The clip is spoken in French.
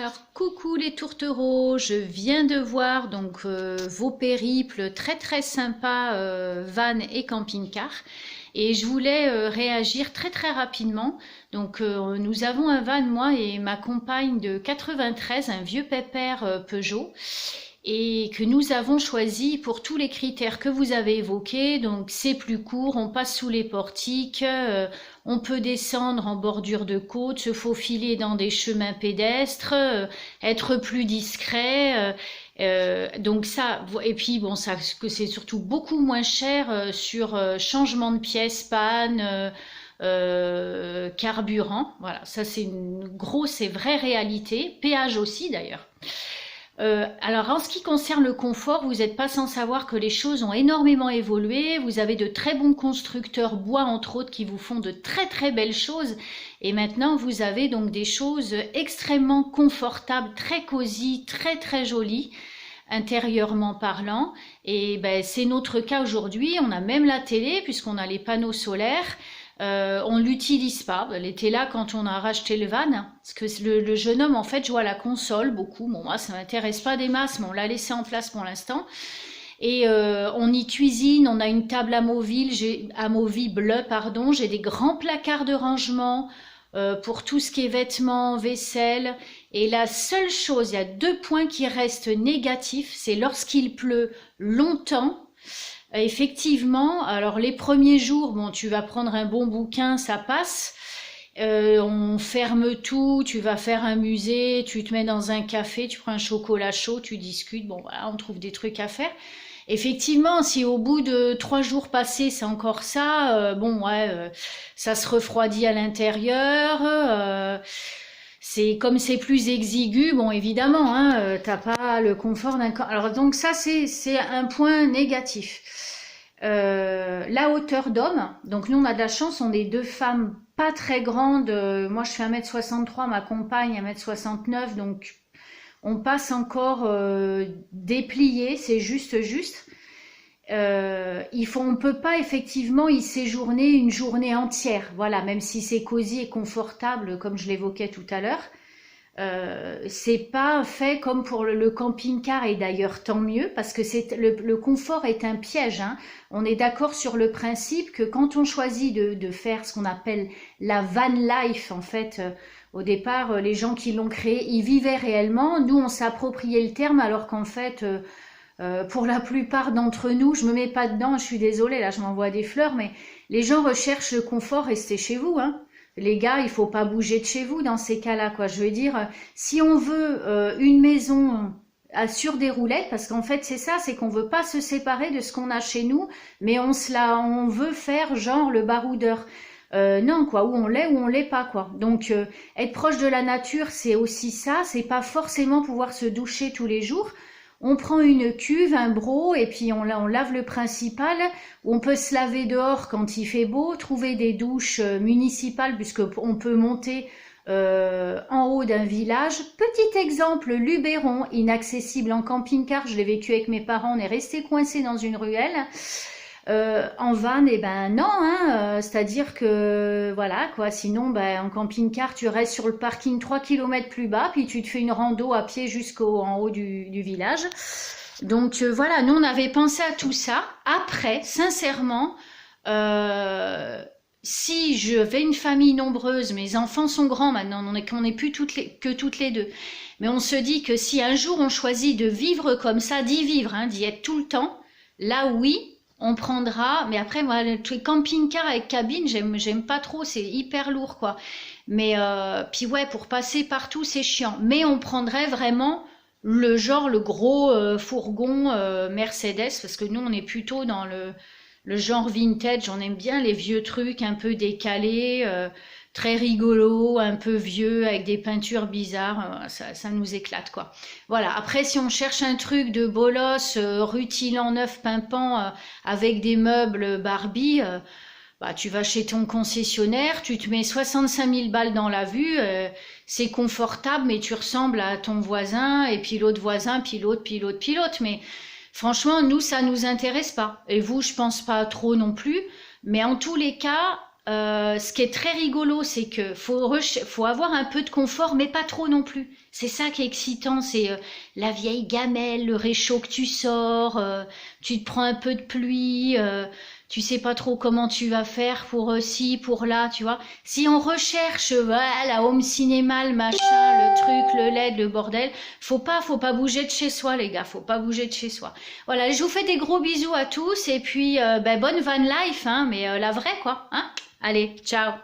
Alors, coucou les tourtereaux, je viens de voir donc vos périples très très sympas van et camping-car et je voulais réagir très très rapidement. Donc nous avons un van, moi et ma compagne de 93, un vieux pépère Peugeot et que nous avons choisi pour tous les critères que vous avez évoqués. Donc c'est plus court, on passe sous les portiques, on peut descendre en bordure de côte, se faufiler dans des chemins pédestres, être plus discret. Donc ça, et puis bon, ça, que c'est surtout beaucoup moins cher sur changement de pièces, panne, carburant. Voilà, ça c'est une grosse et vraie réalité. Péage aussi d'ailleurs. Alors en ce qui concerne le confort, vous n'êtes pas sans savoir que les choses ont énormément évolué. Vous avez de très bons constructeurs bois entre autres qui vous font de très très belles choses. Et maintenant vous avez donc des choses extrêmement confortables, très cosy, très très jolies intérieurement parlant. Et ben, c'est notre cas aujourd'hui. On a même la télé puisqu'on a les panneaux solaires. On l'utilise pas. Elle était là quand on a racheté le van. Parce que le jeune homme, en fait, joue à la console beaucoup. Bon, moi, ça m'intéresse pas des masses, mais on l'a laissé en place pour l'instant. Et on y cuisine. On a une table amovible, pardon. J'ai des grands placards de rangement pour tout ce qui est vêtements, vaisselle. Et la seule chose, il y a 2 points qui restent négatifs, c'est lorsqu'il pleut longtemps. Effectivement, alors les premiers jours, bon, tu vas prendre un bon bouquin, ça passe. On ferme tout, tu vas faire un musée, tu te mets dans un café, tu prends un chocolat chaud, tu discutes, bon voilà, on trouve des trucs à faire. Effectivement, si au bout de 3 jours passés, c'est encore ça, bon ouais, ça se refroidit à l'intérieur. C'est comme c'est plus exigu, bon évidemment, hein, t'as pas le confort d'un corps. Alors donc ça c'est un point négatif. La hauteur d'homme. Donc nous on a de la chance, on est 2 femmes pas très grandes. Moi je fais 1m63, ma compagne 1m69, donc on passe encore déplié, c'est juste. On peut pas effectivement y séjourner une journée entière, voilà, même si c'est cosy et confortable, comme je l'évoquais tout à l'heure. C'est pas fait comme pour le camping-car, et d'ailleurs tant mieux, parce que le confort est un piège, hein. On est d'accord sur le principe que quand on choisit de faire ce qu'on appelle la van life, en fait, au départ, les gens qui l'ont créé, ils vivaient réellement. Nous, on s'appropriait le terme, alors qu'en fait, pour la plupart d'entre nous, je me mets pas dedans, je suis désolée, là je m'envoie des fleurs, mais les gens recherchent le confort, restez chez vous, hein. Les gars, il faut pas bouger de chez vous dans ces cas-là, quoi. Je veux dire, si on veut une maison sur des roulettes, parce qu'en fait c'est ça, c'est qu'on veut pas se séparer de ce qu'on a chez nous, mais on veut faire genre le baroudeur. Non, quoi, ou on l'est pas, quoi. Donc être proche de la nature, c'est aussi ça, c'est pas forcément pouvoir se doucher tous les jours. On prend une cuve, un broc, et puis on lave le principal. On peut se laver dehors quand il fait beau, trouver des douches municipales, puisqu'on peut monter en haut d'un village. Petit exemple, Luberon, inaccessible en camping-car. Je l'ai vécu avec mes parents, on est resté coincé dans une ruelle. En van, eh ben non, hein, c'est-à-dire que voilà quoi. Sinon, ben en camping-car, tu restes sur le parking 3 km plus bas, puis tu te fais une rando à pied jusqu'en haut du village. Donc voilà, nous on avait pensé à tout ça. Après, sincèrement, si je fais une famille nombreuse, mes enfants sont grands maintenant, on n'est plus que toutes les deux. Mais on se dit que si un jour on choisit de vivre comme ça, d'y vivre, hein, d'y être tout le temps, là oui. On prendra, mais après moi le truc camping-car avec cabine, j'aime pas trop, c'est hyper lourd quoi. Mais puis ouais, pour passer partout c'est chiant. Mais on prendrait vraiment le gros fourgon Mercedes, parce que nous on est plutôt dans le genre vintage, on aime bien les vieux trucs un peu décalés, très rigolos, un peu vieux, avec des peintures bizarres, ça nous éclate quoi. Voilà, après si on cherche un truc de bolos, rutilant, neuf, pimpant, avec des meubles Barbie, bah, tu vas chez ton concessionnaire, tu te mets 65 000 balles dans la vue, c'est confortable, mais tu ressembles à ton voisin, et puis l'autre voisin, puis l'autre, puis l'autre, puis l'autre, mais franchement, nous, ça nous intéresse pas. Et vous, je pense pas trop non plus, mais en tous les cas, Ce qui est très rigolo, c'est que faut avoir un peu de confort, mais pas trop non plus. C'est ça qui est excitant, c'est la vieille gamelle, le réchaud que tu sors, tu te prends un peu de pluie, tu sais pas trop comment tu vas faire pour ci, pour là, tu vois. Si on recherche la home cinéma, le machin, le truc, le LED, le bordel, faut pas bouger de chez soi, les gars, faut pas bouger de chez soi. Voilà, je vous fais des gros bisous à tous et puis bonne van life, hein, mais la vraie quoi, hein. Allez, ciao!